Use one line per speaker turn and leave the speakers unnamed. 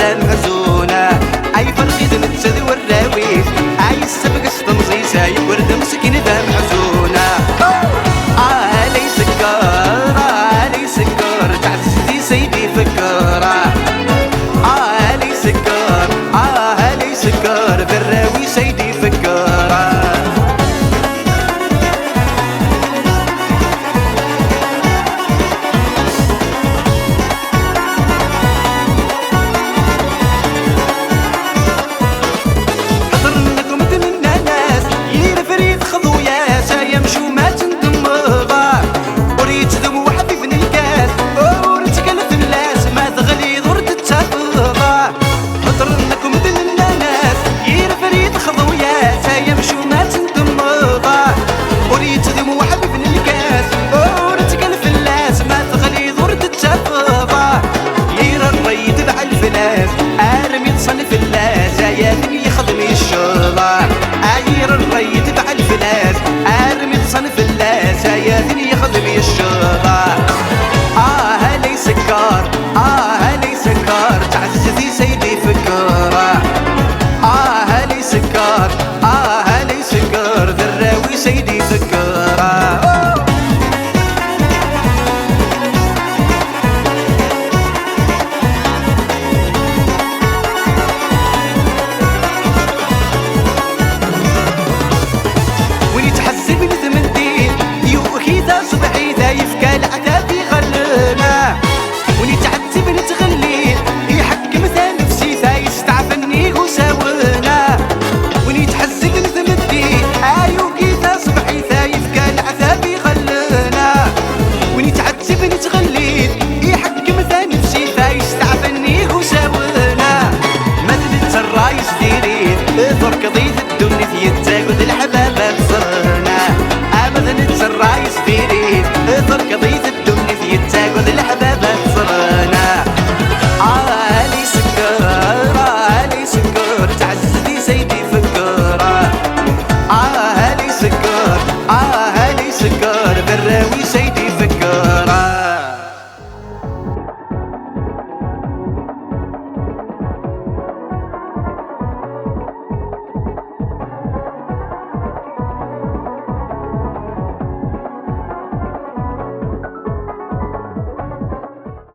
ذا محزونة أي فرق دمت والراويش أي السبق استنزيس أي ورد مسكين ذا محزونة لي سكر لي سكر تعزتي سيدي فكرة لي سكر لي سكر بالراوي سيدي فكرة ارمي تصنف اللاز يا ثني يخدمي الشلاح عير الري تبع الفلاس ارمي تصنف اللاز يا ثني يخدمي الشلاح